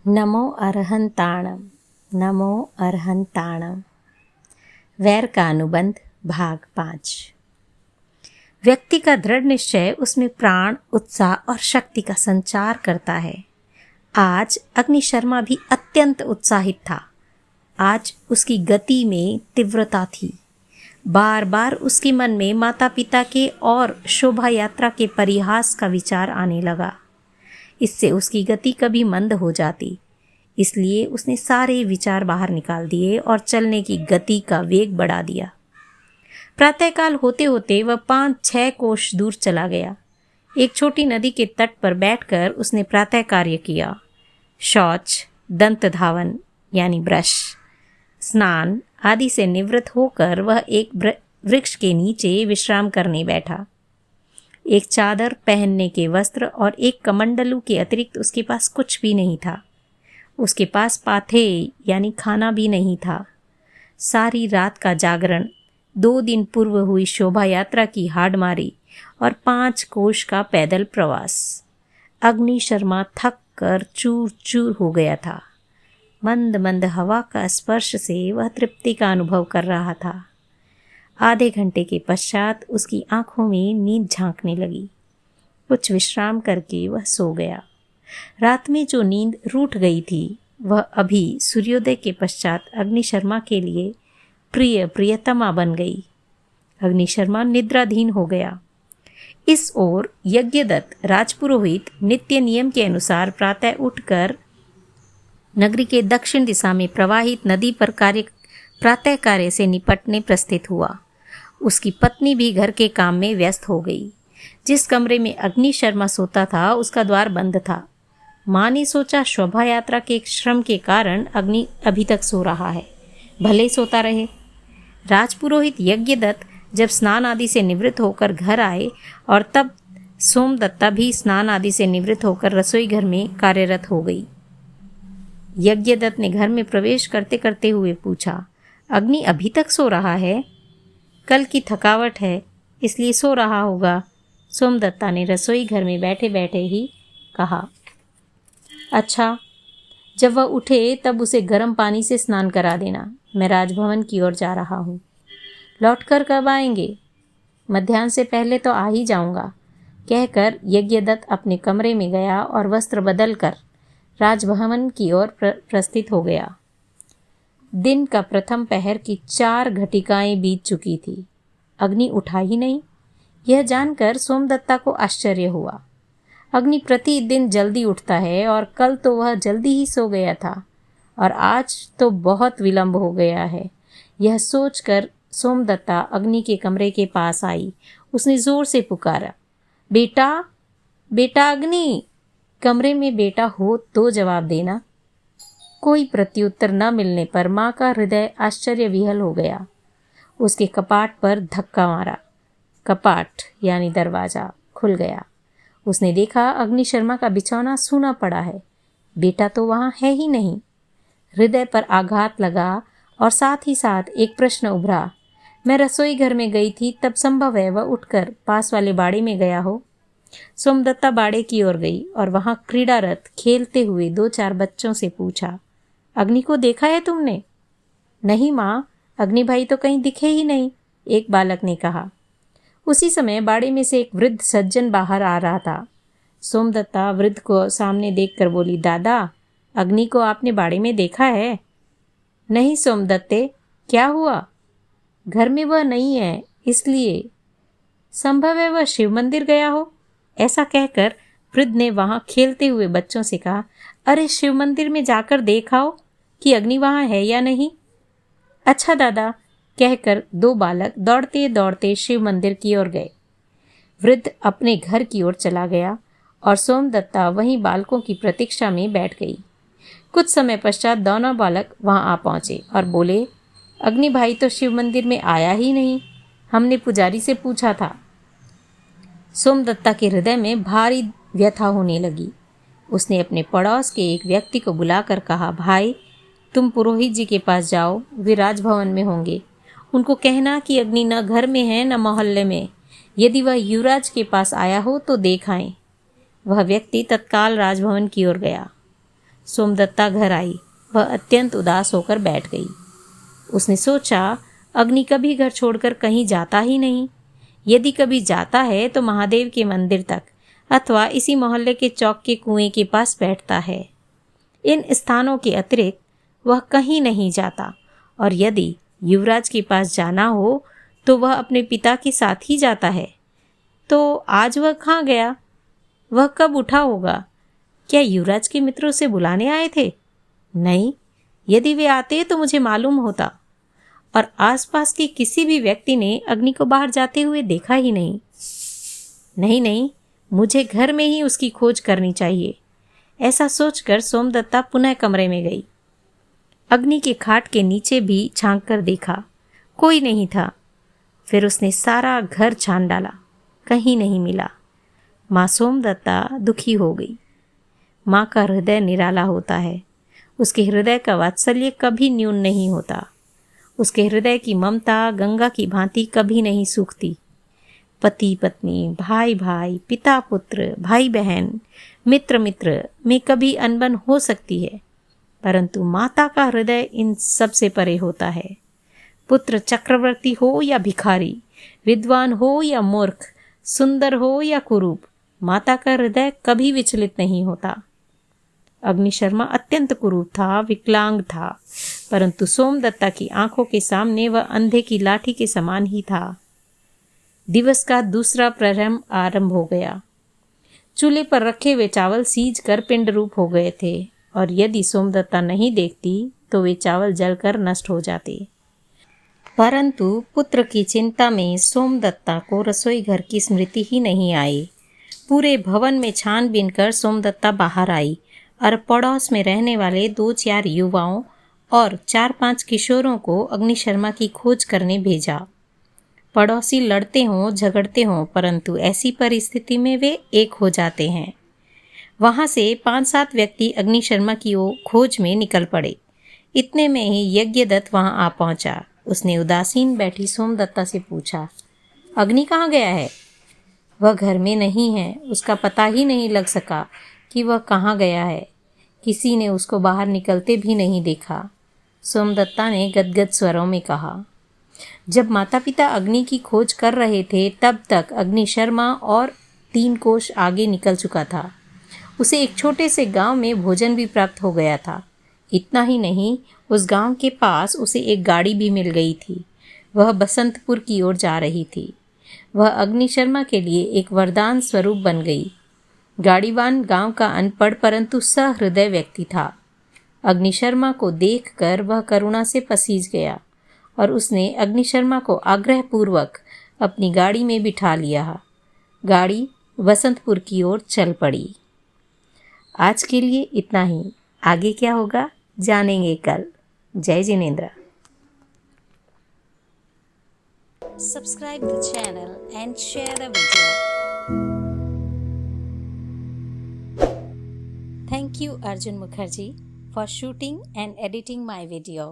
नमो अर्हन्ताणम्। नमो अर्हन्ताणम्। वैर का अनुबंध भाग 5। व्यक्ति का दृढ़ निश्चय उसमें प्राण, उत्साह और शक्ति का संचार करता है। आज अग्नि शर्मा भी अत्यंत उत्साहित था। आज उसकी गति में तीव्रता थी। बार बार उसके मन में माता पिता के और शोभा यात्रा के परिहास का विचार आने लगा। इससे उसकी गति कभी मंद हो जाती। इसलिए उसने सारे विचार बाहर निकाल दिए और चलने की गति का वेग बढ़ा दिया। प्रातःकाल होते होते वह 5-6 कोस दूर चला गया। एक छोटी नदी के तट पर बैठकर उसने प्रातः कार्य किया। शौच, दंत धावन यानी ब्रश, स्नान आदि से निवृत्त होकर वह एक वृक्ष के नीचे विश्राम करने बैठा। एक चादर, पहनने के वस्त्र और एक कमंडलू के अतिरिक्त उसके पास कुछ भी नहीं था। उसके पास पाथे यानी खाना भी नहीं था। सारी रात का जागरण, 2 दिन पूर्व हुई शोभा यात्रा की हाडमारी और 5 कोस का पैदल प्रवास। अग्नि शर्मा थक कर चूर चूर हो गया था। मंद मंद हवा का स्पर्श से वह तृप्ति का अनुभव कर रहा था। आधे घंटे के पश्चात उसकी आंखों में नींद झांकने लगी। कुछ विश्राम करके वह सो गया। रात में जो नींद रूठ गई थी वह अभी सूर्योदय के पश्चात अग्नि शर्मा के लिए प्रियतमा बन गई। अग्नि शर्मा निद्राधीन हो गया। इस ओर यज्ञदत्त राजपुरोहित नित्य नियम के अनुसार प्रातः उठकर नगरी के दक्षिण दिशा में प्रवाहित नदी पर प्रातः कार्य से निपटने प्रस्थित हुआ। उसकी पत्नी भी घर के काम में व्यस्त हो गई। जिस कमरे में अग्नि शर्मा सोता था उसका द्वार बंद था। माँ ने सोचा शोभा यात्रा के श्रम के कारण अग्नि अभी तक सो रहा है, भले सोता रहे। राजपुरोहित यज्ञदत्त जब स्नान आदि से निवृत्त होकर घर आए और तब सोमदत्ता भी स्नान आदि से निवृत्त होकर रसोई घर में कार्यरत हो गई। यज्ञदत्त ने घर में प्रवेश करते करते हुए पूछा, अग्नि अभी तक सो रहा है? कल की थकावट है इसलिए सो रहा होगा। सोमदत्ता ने रसोई घर में बैठे बैठे ही कहा। अच्छा, जब वह उठे तब उसे गर्म पानी से स्नान करा देना। मैं राजभवन की ओर जा रहा हूँ। लौटकर कब आएंगे? मध्याह्न से पहले तो आ ही जाऊंगा, कहकर यज्ञदत्त अपने कमरे में गया और वस्त्र बदलकर राजभवन की ओर प्रस्थित हो गया। दिन का प्रथम पहर की 4 घटिकाएं बीत चुकी थी। अग्नि उठा ही नहीं। यह जानकर सोमदत्ता को आश्चर्य हुआ। अग्नि प्रतिदिन जल्दी उठता है और कल तो वह जल्दी ही सो गया था और आज तो बहुत विलंब हो गया है। यह सोचकर सोमदत्ता अग्नि के कमरे के पास आई। उसने जोर से पुकारा, बेटा, बेटा अग्नि! कमरे में बेटा हो तो जवाब देना। कोई प्रत्युत्तर न मिलने पर माँ का हृदय आश्चर्य विहल हो गया। उसके कपाट पर धक्का मारा। कपाट यानी दरवाजा खुल गया। उसने देखा अग्नि शर्मा का बिछौना सूना पड़ा है। बेटा तो वहाँ है ही नहीं। हृदय पर आघात लगा और साथ ही साथ एक प्रश्न उभरा, मैं रसोई घर में गई थी, तब संभव है वह उठकर पास वाले बाड़े में गया हो। सोमदत्ता बाड़े की ओर गई और वहां क्रीड़ारत खेलते हुए 2-4 बच्चों से पूछा, अग्नि को देखा है तुमने? नहीं माँ, अग्नि भाई तो कहीं दिखे ही नहीं, एक बालक ने कहा। उसी समय बाड़े में से एक वृद्ध सज्जन बाहर आ रहा था। सोमदत्ता वृद्ध को सामने देखकर बोली, दादा, अग्नि को आपने बाड़े में देखा है? नहीं सोमदत्ते, क्या हुआ? घर में वह नहीं है, इसलिए। संभव है वह शिव मंदिर गया हो। ऐसा कहकर वृद्ध ने वहां खेलते हुए बच्चों से कहा, अरे शिव मंदिर में जाकर देखाओ कि अग्नि वहां है या नहीं। अच्छा दादा, कहकर 2 बालक दौड़ते दौड़ते शिव मंदिर की ओर गए। वृद्ध अपने घर की ओर चला गया और सोमदत्ता वहीं बालकों की प्रतीक्षा में बैठ गई। कुछ समय पश्चात दोनों बालक वहां आ पहुंचे और बोले, अग्नि भाई तो शिव मंदिर में आया ही नहीं, हमने पुजारी से पूछा था। सोमदत्ता के हृदय में भारी व्यथा होने लगी। उसने अपने पड़ोस के एक व्यक्ति को बुलाकर कहा, भाई, तुम पुरोहित जी के पास जाओ, वे राजभवन में होंगे। उनको कहना कि अग्नि न घर में है न मोहल्ले में। यदि वह युवराज के पास आया हो तो देख आए। वह व्यक्ति तत्काल राजभवन की ओर गया। सोमदत्ता घर आई। वह अत्यंत उदास होकर बैठ गई। उसने सोचा, अग्नि कभी घर छोड़कर कहीं जाता ही नहीं। यदि कभी जाता है तो महादेव के मंदिर तक अथवा इसी मोहल्ले के चौक के कुएं के पास बैठता है। इन स्थानों के अतिरिक्त वह कहीं नहीं जाता, और यदि युवराज के पास जाना हो तो वह अपने पिता के साथ ही जाता है। तो आज वह कहाँ गया? वह कब उठा होगा? क्या युवराज के मित्र उसे बुलाने आए थे? नहीं, यदि वे आते तो मुझे मालूम होता। और आसपास के किसी भी व्यक्ति ने अग्नि को बाहर जाते हुए देखा ही नहीं। नहीं, मुझे घर में ही उसकी खोज करनी चाहिए। ऐसा सोचकर सोमदत्ता पुनः कमरे में गई। अग्नि के खाट के नीचे भी झांक कर देखा, कोई नहीं था। फिर उसने सारा घर छान डाला, कहीं नहीं मिला। माँ सोमदत्ता दुखी हो गई। माँ का हृदय निराला होता है। उसके हृदय का वात्सल्य कभी न्यून नहीं होता। उसके हृदय की ममता गंगा की भांति कभी नहीं सूखती। पति पत्नी, भाई भाई, पिता पुत्र, भाई बहन, मित्र मित्र में कभी अनबन हो सकती है, परंतु माता का हृदय इन सब से परे होता है। पुत्र चक्रवर्ती हो या भिखारी, विद्वान हो या मूर्ख, सुंदर हो या कुरूप, माता का हृदय कभी विचलित नहीं होता। अग्नि शर्मा अत्यंत कुरूप था, विकलांग था, परंतु सोमदत्ता की आंखों के सामने वह अंधे की लाठी के समान ही था। दिवस का दूसरा प्रहर आरंभ हो गया। चूल्हे पर रखे हुए चावल सीज कर पिंड रूप हो गए थे, और यदि सोमदत्ता नहीं देखती तो वे चावल जलकर नष्ट हो जाते। परंतु पुत्र की चिंता में सोमदत्ता को रसोई घर की स्मृति ही नहीं आई। पूरे भवन में छानबीन कर सोमदत्ता बाहर आई और पड़ोस में रहने वाले 2-4 युवाओं और 4-5 किशोरों को अग्नि शर्मा की खोज करने भेजा। पड़ोसी लड़ते हों, झगड़ते हों, परंतु ऐसी परिस्थिति में वे एक हो जाते हैं। वहां से 5-7 व्यक्ति अग्नि शर्मा की खोज में निकल पड़े। इतने में ही यज्ञदत्त वहां आ पहुंचा। उसने उदासीन बैठी सोमदत्ता से पूछा, अग्नि कहाँ गया है? वह घर में नहीं है। उसका पता ही नहीं लग सका कि वह कहाँ गया है। किसी ने उसको बाहर निकलते भी नहीं देखा। सोमदत्ता ने गदगद स्वरों में कहा। जब माता पिता अग्नि की खोज कर रहे थे तब तक अग्नि शर्मा और 3 कोस आगे निकल चुका था। उसे एक छोटे से गांव में भोजन भी प्राप्त हो गया था। इतना ही नहीं, उस गांव के पास उसे एक गाड़ी भी मिल गई थी। वह बसंतपुर की ओर जा रही थी। वह अग्नि शर्मा के लिए एक वरदान स्वरूप बन गई। गाड़ीवान गांव का अनपढ़ परंतु सहृदय व्यक्ति था। अग्नि शर्मा को देखकर वह करुणा से पसीज गया और उसने अग्नि शर्मा को आग्रहपूर्वक अपनी गाड़ी में बिठा लिया। गाड़ी बसंतपुर की ओर चल पड़ी। आज के लिए इतना ही। आगे क्या होगा जानेंगे कल। जय Jinendra. Subscribe the channel and share the video. Thank you Arjun Mukherjee for shooting and editing my video.